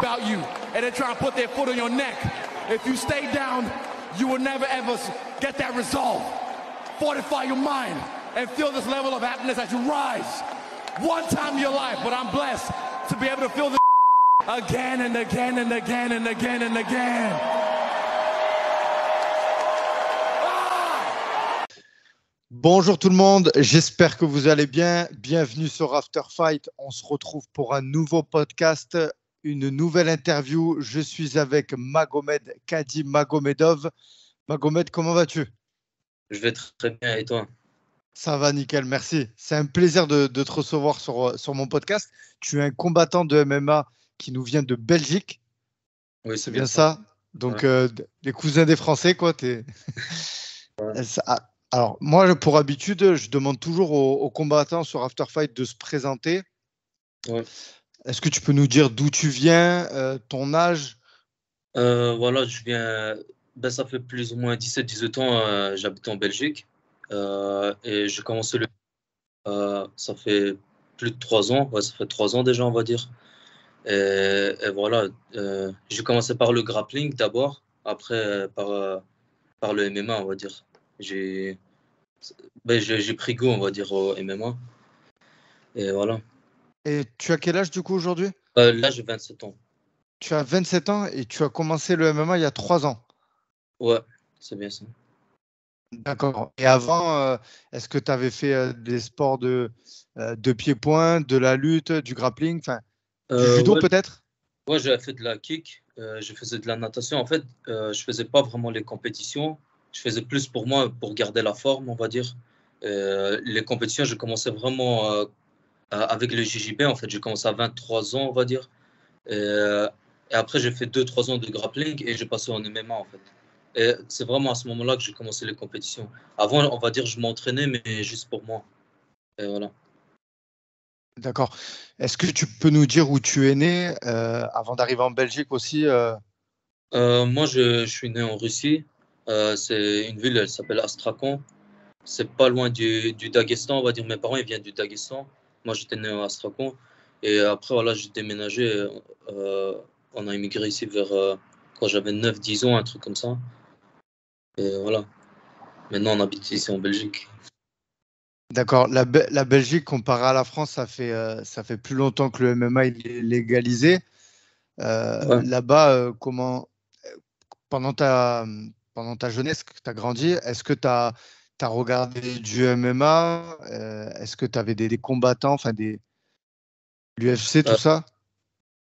about you and then try and put their foot on your neck. If you stay down, you will never ever get that resolve. Fortify your mind and feel this level of happiness as you rise. One time in your life, but I'm blessed to be able to feel this again and again and again and again and again. Bonjour tout le monde, j'espère que vous allez bien. Bienvenue sur After Fight. On se retrouve pour un nouveau podcast, une nouvelle interview. Je suis avec Magomed Kadi Magomedov. Magomed, comment vas-tu? Je vais très bien, et toi? Ça va, nickel, merci. C'est un plaisir de te recevoir sur mon podcast. Tu es un combattant de MMA qui nous vient de Belgique. Oui, c'est bien ça. Donc, ouais. Les cousins des Français, quoi. Ouais. Alors, moi, pour habitude, je demande toujours aux combattants sur After Fight de se présenter. Ouais. Est-ce que tu peux nous dire d'où tu viens, ton âge? Voilà, je viens. Ça fait plus ou moins 17-18 ans, j'habite en Belgique. Et j'ai commencé ça fait plus de 3 ans. Ouais, ça fait 3 ans déjà, on va dire. Et voilà, j'ai commencé par le grappling d'abord, après par le MMA, on va dire. J'ai pris goût, on va dire, au MMA. Et voilà. Et tu as quel âge du coup aujourd'hui? Là, j'ai 27 ans. Tu as 27 ans et tu as commencé le MMA il y a 3 ans. Ouais, c'est bien ça. D'accord. Et avant, est-ce que tu avais fait des sports de pied-point, de la lutte, du grappling, du judo Ouais, peut-être? ouais, j'avais fait de la kick, je faisais de la natation. En fait, je faisais pas vraiment les compétitions. Je faisais plus pour moi, pour garder la forme, on va dire. Les compétitions, j'ai commencé vraiment avec le JJB. En fait, j'ai commencé à 23 ans, on va dire. Et après, j'ai fait 2-3 ans de grappling et j'ai passé en MMA, en fait. Et c'est vraiment à ce moment-là que j'ai commencé les compétitions. Avant, on va dire, je m'entraînais, mais juste pour moi. Et voilà. D'accord. Est-ce que tu peux nous dire où tu es né avant d'arriver en Belgique aussi? Moi, je suis né en Russie. C'est une ville, elle s'appelle Astrakhan. C'est pas loin du Daghestan, on va dire. Mes parents, ils viennent du Daghestan. Moi, j'étais né à Astrakhan. Et après, voilà, j'ai déménagé. On a immigré ici vers quand j'avais 9-10 ans, un truc comme ça. Et voilà. Maintenant, on habite ici en Belgique. D'accord. La Belgique, comparé à la France, ça fait plus longtemps que le MMA il est légalisé. Ouais. Là-bas, pendant ta jeunesse, que tu as grandi, est-ce que tu as regardé du MMA? Est-ce que tu avais des combattants, l'UFC, tout Euh, ça?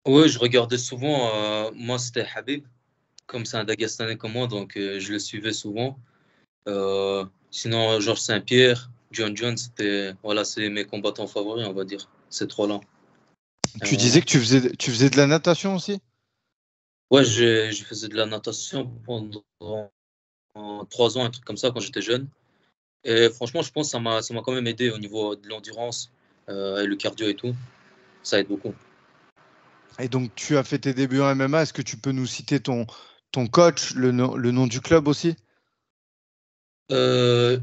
oui, je regardais souvent. Moi, c'était Habib. Comme c'est un Dagestanais comme moi, donc je le suivais souvent. Sinon, Georges Saint-Pierre, John Jones, voilà, c'est mes combattants favoris, on va dire, ces trois-là. Tu Voilà. disais que tu faisais de la natation aussi? Ouais, je faisais de la natation pendant 3 ans, un truc comme ça, quand j'étais jeune. Et franchement, je pense que ça m'a quand même aidé au niveau de l'endurance et le cardio et tout. Ça aide beaucoup. Et donc, tu as fait tes débuts en MMA. Est-ce que tu peux nous citer ton coach, le nom du club aussi? Le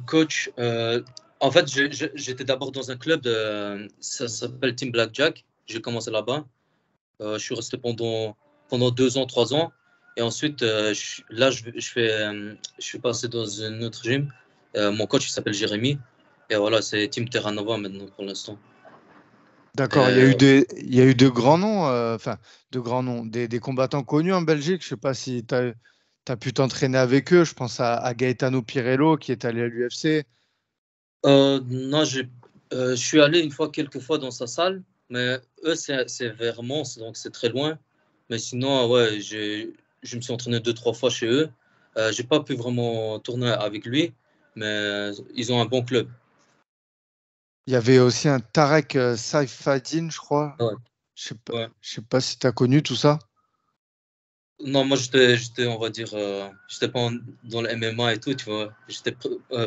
coach, en fait, j'étais d'abord dans un club, ça s'appelle Team Blackjack. J'ai commencé là-bas. Je suis resté pendant 2 ans, 3 ans. Et ensuite, là, je suis passé dans un autre gym. Mon coach, il s'appelle Jérémy. Et voilà, c'est Team Terra Nova maintenant pour l'instant. D'accord. Il y a eu de grands noms, des combattants connus en Belgique. Je ne sais pas si tu as pu t'entraîner avec eux. Je pense à Gaetano Pirello qui est allé à l'UFC. Non, je suis allé quelques fois dans sa salle. Mais eux, c'est Vermont, donc c'est très loin. Mais sinon, ouais, je me suis entraîné 2-3 fois chez eux. J'ai pas pu vraiment tourner avec lui, mais ils ont un bon club. Il y avait aussi un Tarek Saifaddine, je crois. Ouais. Je sais pas, Ouais. je sais pas si tu as connu tout ça. Non, moi, on va dire, j'étais pas dans le MMA et tout, tu vois. J'étais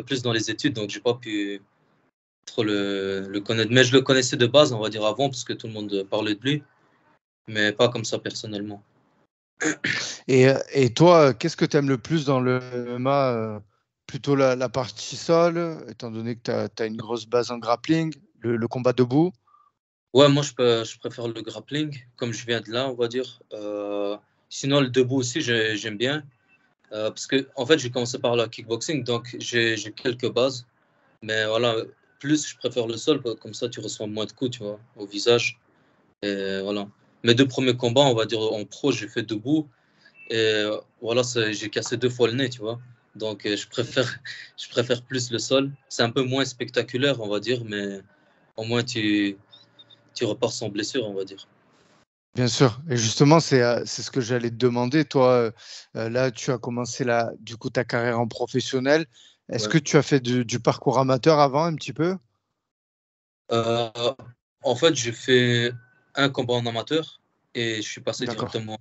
plus dans les études, donc j'ai pas pu trop le connaître. Mais je le connaissais de base, on va dire, avant, parce que tout le monde parlait de lui, mais pas comme ça personnellement. Et toi, qu'est-ce que tu aimes le plus dans le MMA? Plutôt la partie sol, étant donné que tu as une grosse base en grappling, le combat debout? Ouais, moi, je préfère le grappling, comme je viens de là, on va dire. Sinon, le debout aussi, j'aime bien. Parce que, en fait, j'ai commencé par la kickboxing, donc j'ai quelques bases. Mais voilà, plus je préfère le sol, comme ça, tu reçois moins de coups, tu vois, au visage. Et voilà. Mes 2 premiers combats, on va dire, en pro, j'ai fait debout. Et voilà, j'ai cassé 2 fois le nez, tu vois. Donc, je préfère plus le sol. C'est un peu moins spectaculaire, on va dire, mais au moins, tu repars sans blessure, on va dire. Bien sûr. Et justement, c'est ce que j'allais te demander. Toi, là, tu as commencé du coup, ta carrière en professionnel. Est-ce Ouais. que tu as fait du parcours amateur avant un petit peu? Euh, En fait, j'ai fait un combat en amateur et je suis passé D'accord. directement.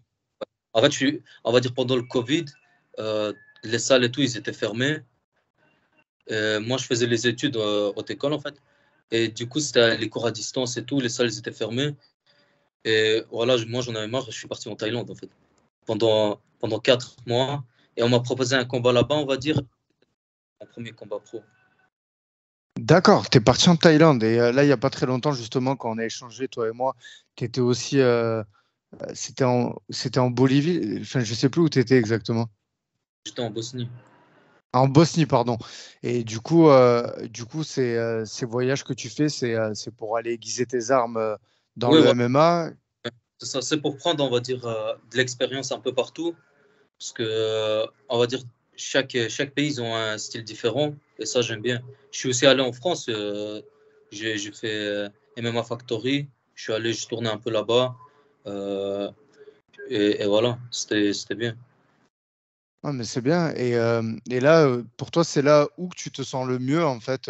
En fait, on va dire pendant le Covid, euh, les salles et tout, ils étaient fermés. Moi, je faisais les études au école, en fait. Et du coup, c'était les cours à distance et tout, les salles ils étaient fermées. Et voilà, moi, j'en avais marre, je suis parti en Thaïlande, en fait, pendant 4 mois. Et on m'a proposé un combat là-bas, on va dire, mon premier combat pro. D'accord. Tu es parti en Thaïlande. Et là, il n'y a pas très longtemps, justement, quand on a échangé, toi et moi, tu étais aussi. C'était en Bolivie. Enfin, je sais plus où tu étais exactement. J'étais en Bosnie. En Bosnie, pardon. Et du coup, ces voyages que tu fais, c'est pour aller aiguiser tes armes dans Oui, le voilà, MMA. c'est ça. C'est pour prendre, on va dire, de l'expérience un peu partout. Parce que, on va dire, chaque pays, ils ont un style différent. Et ça, j'aime bien. Je suis aussi allé en France. J'ai fait MMA Factory. Je suis allé, je tournais un peu là-bas. Euh, et voilà, c'était bien. Ah, mais c'est bien. Et là, pour toi, c'est là où que tu te sens le mieux, en fait,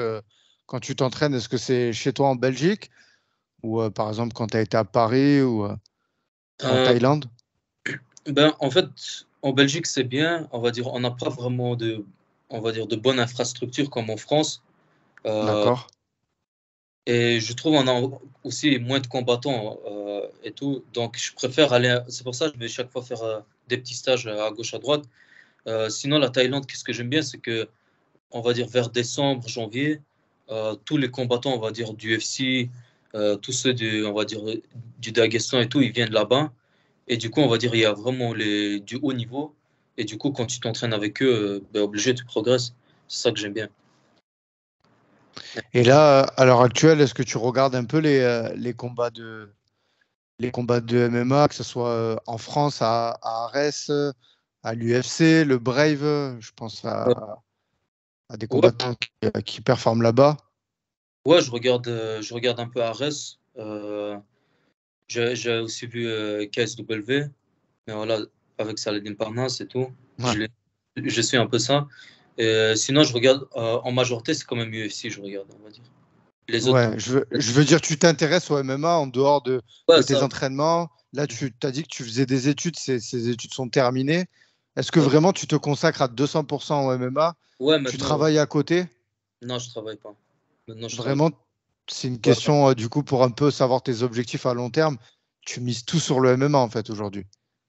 quand tu t'entraînes. Est-ce que c'est chez toi en Belgique ou, par exemple, quand tu as été à Paris ou en Euh, Thaïlande? Ben, en fait, en Belgique, c'est bien. On va dire, on n'a pas vraiment on va dire, de bonnes infrastructures comme en France. Euh, D'accord. et je trouve on a aussi moins de combattants et tout. Donc, je préfère aller. C'est pour ça que je vais chaque fois faire des petits stages à gauche, à droite. Sinon, la Thaïlande, qu'est-ce que j'aime bien, c'est que, on va dire, vers décembre, janvier, tous les combattants, on va dire, du UFC, tous ceux on va dire, du Daghestan et tout, ils viennent là-bas. Et du coup, on va dire, il y a vraiment du haut niveau. Et du coup, quand tu t'entraînes avec eux, ben, obligé, tu progresses. C'est ça que j'aime bien. Et là, à l'heure actuelle, est-ce que tu regardes un peu les combats de MMA, que ce soit en France, à Arès, à l'UFC, le Brave, je pense Euh, à des ouais, combattants qui performent là-bas. ouais, je regarde un peu Ares. J'ai aussi vu KSW, mais voilà, avec Saladin Parnasse et tout. Ouais. Je suis un peu ça. Sinon, je regarde en majorité, c'est quand même UFC, je regarde, on va dire. Les autres, Ouais, je veux dire, tu t'intéresses au MMA en dehors ouais, de tes ça. entraînements. Là, tu as dit que tu faisais des études, ces études sont terminées. Est-ce que Ouais, vraiment tu te consacres à 200% au MMA? ouais, Tu maintenant, ouais. travailles à côté? Non, je travaille pas. Maintenant, je travaille Vraiment, c'est une pas. question, du coup, pour un peu savoir tes objectifs à long terme. Tu mises tout sur le MMA, en fait, aujourd'hui.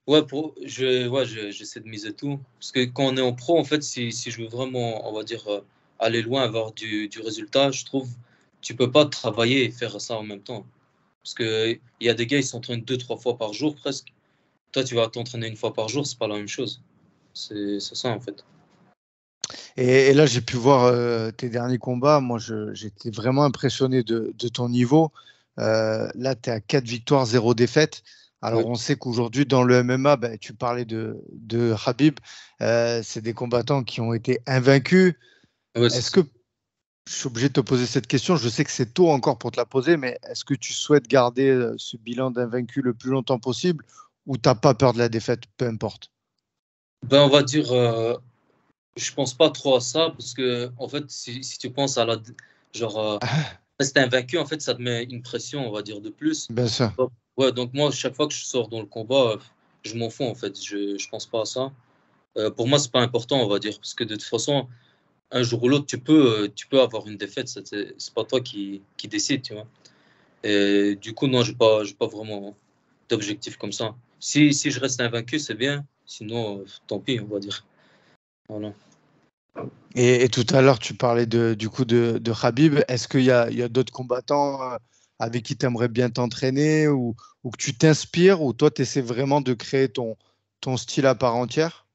Ouais, j'essaie de miser tout. Parce que quand on est en pro, en fait, si je veux vraiment, on va dire, aller loin, avoir du résultat, je trouve, tu peux pas travailler et faire ça en même temps. Parce que il y a des gars, ils s'entraînent 2, 3 fois par jour presque. Toi, tu vas t'entraîner 1 fois par jour, c'est pas la même chose. C'est ça, en fait. Et là, j'ai pu voir tes derniers combats. Moi, j'étais vraiment impressionné de ton niveau. Là, tu es à 4 victoires, 0 défaite. Alors, Oui, on sait qu'aujourd'hui, dans le MMA, ben, tu parlais de Khabib, c'est des combattants qui ont été invaincus. ouais, c'est Est-ce ça. que, je suis obligé de te poser cette question, je sais que c'est tôt encore pour te la poser, mais est-ce que tu souhaites garder ce bilan d'invaincu le plus longtemps possible ou tu n'as pas peur de la défaite, peu importe? Ben, on va dire, je pense pas trop à ça, parce que, en fait, si tu penses à genre, rester invaincu, en fait, ça te met une pression, on va dire, de plus. Bien sûr. Ouais, donc moi, chaque fois que je sors dans le combat, je m'en fous en fait. Je pense pas à ça. Pour moi, c'est pas important, on va dire, parce que de toute façon, un jour ou l'autre, tu peux avoir une défaite. C'est pas toi qui décide, tu vois. Et du coup, non, j'ai pas vraiment d'objectif comme ça. Si je reste invaincu, c'est bien. Sinon, tant pis, on va dire. Voilà. Et tout à l'heure, tu parlais du coup de Khabib. Est-ce qu'il y a d'autres combattants avec qui tu aimerais bien t'entraîner ou que tu t'inspires, ou toi, tu essaies vraiment de créer ton style à part entière?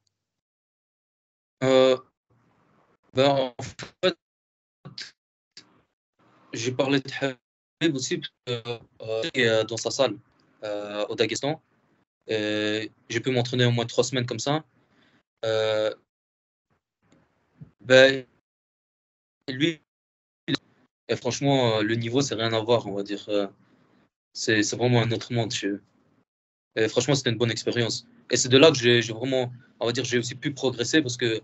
Euh, En fait, j'ai parlé de Habib aussi dans sa salle au Daghestan. J'ai pu m'entraîner au moins 3 semaines comme ça. Euh, ben, lui, et franchement, le niveau, c'est rien à voir, on va dire. C'est vraiment un autre monde chez eux. Et franchement, c'était une bonne expérience. Et c'est de là que j'ai vraiment, on va dire, j'ai aussi pu progresser parce que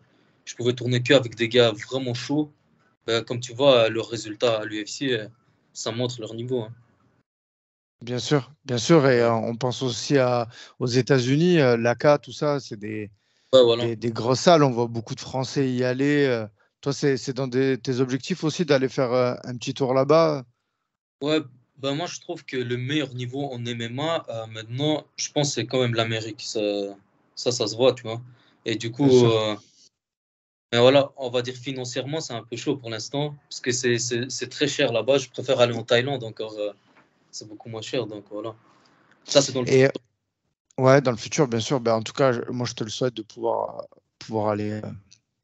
je pouvais tourner qu'avec des gars vraiment chauds. Ben, comme tu vois, leurs résultats à l'UFC, ça montre leur niveau, hein. Bien sûr, et Ouais, on pense aussi aux États-Unis, l'ACA, tout ça, c'est ouais, voilà. des grosses salles, on voit beaucoup de Français y aller. Toi, c'est dans tes objectifs aussi d'aller faire un petit tour là-bas? Ouais, ben moi, je trouve que le meilleur niveau en MMA, maintenant, je pense que c'est quand même l'Amérique. Ça se voit, tu vois. Et du Bien coup, sûr. ben voilà, on va dire financièrement, c'est un peu chaud pour l'instant, parce que c'est très cher là-bas. Je préfère aller en Thaïlande encore, c'est beaucoup moins cher, donc voilà. Ça, c'est dans le Et futur. ouais, dans le futur, bien sûr. Ben, en tout cas, moi, je te le souhaite de pouvoir aller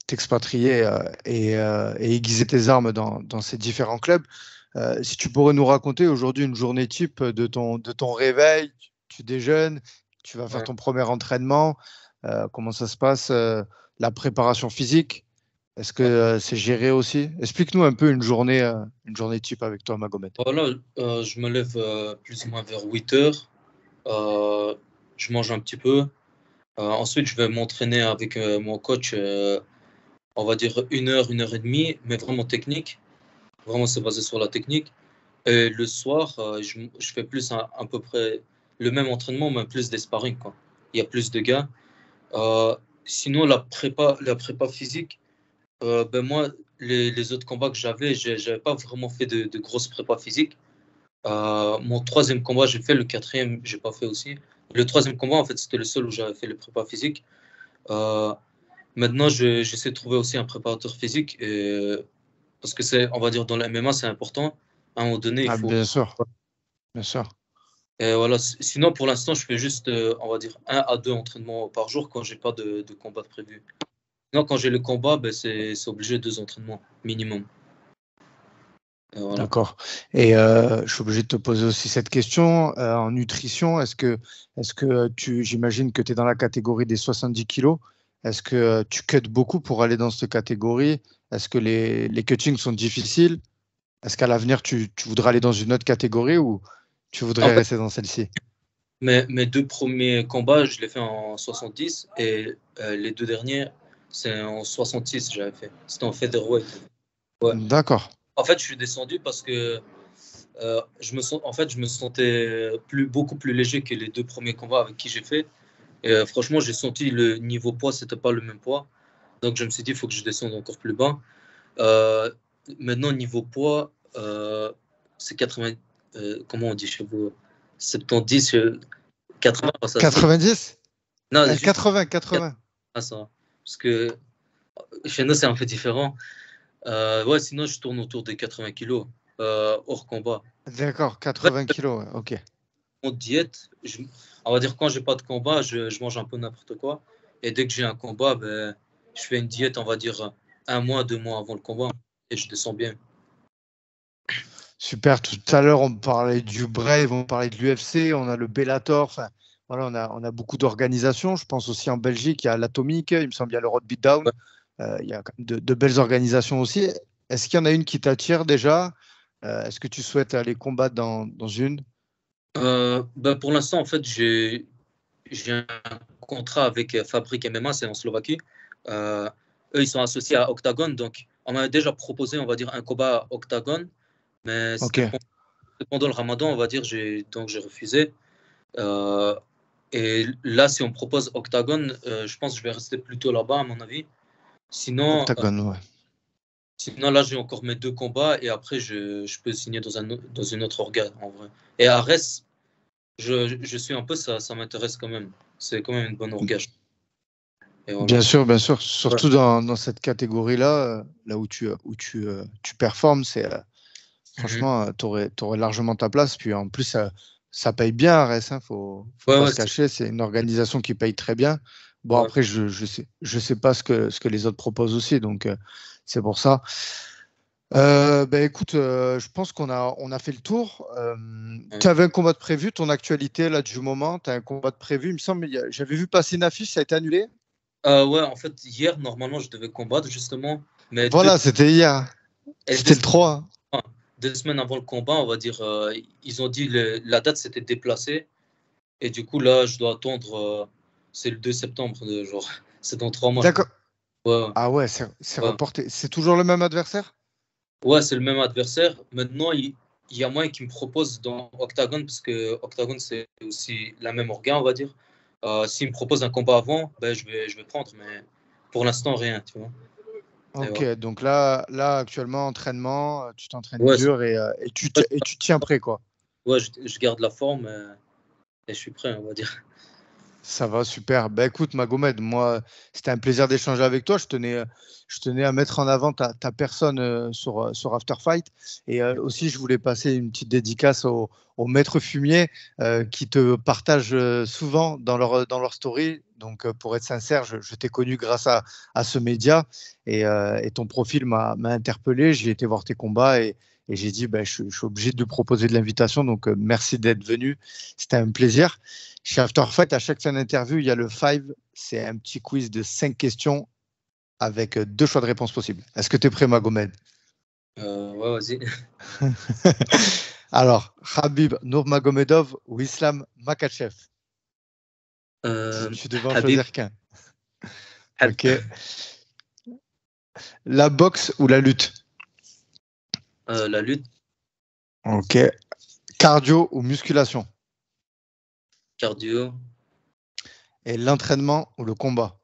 t'expatrier et aiguiser tes armes dans ces différents clubs. Si tu pourrais nous raconter aujourd'hui une journée type de ton réveil, tu déjeunes, tu vas faire Ouais. ton premier entraînement, comment ça se passe, la préparation physique, est-ce que c'est géré aussi? Explique-nous un peu une journée type avec toi, Magomed. Voilà, je me lève plus ou moins vers 8 heures. Euh, je mange un petit peu. Ensuite, je vais m'entraîner avec mon coach, on va dire 1 heure, 1 heure et demie, mais vraiment technique. Vraiment, c'est basé sur la technique. Et le soir, je fais plus à peu près le même entraînement, mais plus des sparring, quoi. Il y a plus de gars. Euh, Sinon, la prépa physique, ben moi, les autres combats que j'avais, j'avais pas vraiment fait de grosses prépa physiques. Mon troisième combat, j'ai fait. Le quatrième, j'ai pas fait aussi. Le troisième combat, en fait, c'était le seul où j'avais fait le prépa physique. Euh, Maintenant, j'essaie de trouver aussi un préparateur physique parce que on va dire, dans la MMA, c'est important. À un moment donné, il Ah, faut. bien sûr, bien sûr. Et voilà. Sinon, pour l'instant, je fais juste, on va dire, 1 à 2 entraînements par jour quand j'ai pas de combat de prévu. Sinon, quand j'ai le combat, ben, c'est obligé 2 entraînements minimum. Et voilà. D'accord. Et je suis obligé de te poser aussi cette question. En nutrition, j'imagine que tu es dans la catégorie des 70 kilos. Est-ce que tu cuts beaucoup pour aller dans cette catégorie? Est-ce que les cuttings sont difficiles? Est-ce qu'à l'avenir, tu voudrais aller dans une autre catégorie ou tu En voudrais fait, rester dans celle-ci? mes 2 premiers combats, je les fais en 70 et les 2 derniers, c'est en 66 j'avais fait. C'était en featherweight. Ouais. D'accord. En fait, je suis descendu parce que je me sentais beaucoup plus léger que les 2 premiers combats avec qui j'ai fait. Et franchement, j'ai senti le niveau poids, c'était pas le même poids. Donc, je me suis dit, il faut que je descende encore plus bas. Euh, Maintenant, niveau poids, c'est 80. Comment on dit chez vous? 70, 80, ça se dit. 90? Non, juste 80, 80, 80. ça. Parce que chez nous, c'est un peu différent. Ouais, sinon, je tourne autour des 80 kilos hors combat. D'accord, En fait, 80 kilos, ouais, ok. en diète, on va dire quand j'ai pas de combat, je mange un peu n'importe quoi. Et dès que j'ai un combat, ben, je fais une diète, on va dire 1 mois, 2 mois avant le combat. Et je descends bien. Super. Tout à l'heure, on parlait du Brave, on parlait de l'UFC, on a le Bellator. Enfin, voilà, on a beaucoup d'organisations. Je pense aussi en Belgique, il y a l'Atomic, il me semble, il y a le Road Beatdown. Ouais. Il y a quand même de belles organisations aussi. Est-ce qu'il y en a une qui t'attire déjà? Est-ce que tu souhaites aller combattre dans une? Ben, pour l'instant, en fait, j'ai un contrat avec Fabric MMA, c'est en Slovaquie. Euh, Eux, ils sont associés à Octagon. Donc, on m'a déjà proposé, on va dire, un combat à Octagon. Mais Ok, c'était pendant le Ramadan, on va dire, donc j'ai refusé. Euh, et là, si on me propose Octagon, je pense que je vais rester plutôt là-bas, à mon avis. Sinon, Octagon, ouais. sinon là, j'ai encore mes 2 combats et après, je peux signer dans une autre organe, en vrai. Et Ares, je suis un peu, ça m'intéresse quand même. C'est quand même une bonne organe. Et voilà. Bien sûr. Ouais. Surtout dans cette catégorie-là, là où tu performes, Franchement, tu aurais largement ta place. Puis en plus, ça paye bien, Arès. Faut pas se cacher. C'est une organisation qui paye très bien. Bon, après, je sais pas ce que les autres proposent aussi. Donc, c'est pour ça. Écoute, je pense qu'on a fait le tour. Tu avais un combat de prévu, ton actualité là du moment, tu as un combat de prévu, il me semble, j'avais vu passer une affiche, ça a été annulé? Ouais, en fait, hier, normalement, je devais combattre justement. Mais voilà, c'était hier. C'était le 3. 2 semaines avant le combat, on va dire, ils ont dit la date s'était déplacée. Et du coup, là, je dois attendre, c'est le 2 septembre, genre, c'est dans 3 mois. D'accord. Ouais. Ah ouais, c'est reporté. C'est toujours le même adversaire? Ouais, c'est le même adversaire. Maintenant, il y a moyen qu'il me propose dans Octagon, parce que Octagon, c'est aussi la même organe, on va dire. S'il me propose un combat avant, je vais prendre, mais pour l'instant, rien, tu vois. Ok, donc là, actuellement, entraînement, tu t'entraînes dur et tu tiens prêt, quoi. Ouais, je garde la forme et je suis prêt, on va dire. Ça va, super. Écoute, Magomed, moi, c'était un plaisir d'échanger avec toi. Je tenais à mettre en avant ta personne sur After Fight. Et aussi, je voulais passer une petite dédicace aux maîtres fumiers qui te partagent souvent dans leur story. Donc, pour être sincère, je t'ai connu grâce à ce média et ton profil m'a interpellé. J'ai été voir tes combats et j'ai dit, je suis obligé de lui proposer de l'invitation. Donc, merci d'être venu. C'était un plaisir. Chez After Fight, à chaque fin d'interview, il y a le 5. C'est un petit quiz de 5 questions avec 2 choix de réponse possibles. Est-ce que tu es prêt, Magomed? Ouais, vas-y. Alors, Khabib Nurmagomedov ou Islam Makhachev? Tu devais en choisir qu'un. Ok. La boxe ou la lutte? La lutte. Ok. Cardio ou musculation? Cardio. Et l'entraînement ou le combat?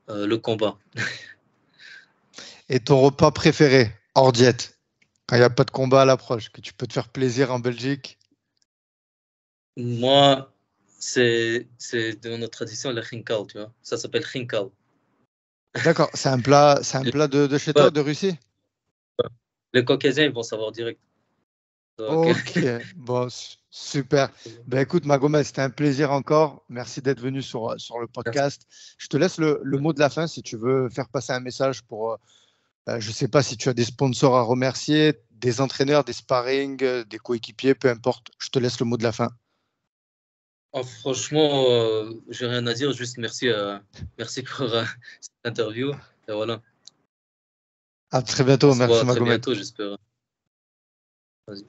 Le combat. Et ton repas préféré, hors diète, quand il n'y a pas de combat à l'approche, que tu peux te faire plaisir en Belgique? Moi, c'est de notre tradition, le khinkal, tu vois. Ça s'appelle khinkal. D'accord, c'est un plat de chez toi, de Russie? Les Caucasiens, ils vont savoir direct. Ok, bon, super. Écoute, Magomed, c'était un plaisir encore. Merci d'être venu sur le podcast. Merci. Je te laisse le mot de la fin si tu veux faire passer un message pour, je ne sais pas si tu as des sponsors à remercier, des entraîneurs, des sparring, des coéquipiers, peu importe. Je te laisse le mot de la fin. Franchement, j'ai rien à dire, juste merci pour cette interview. Et voilà. À très bientôt, merci Magomed. À très bientôt, j'espère. Vas-y.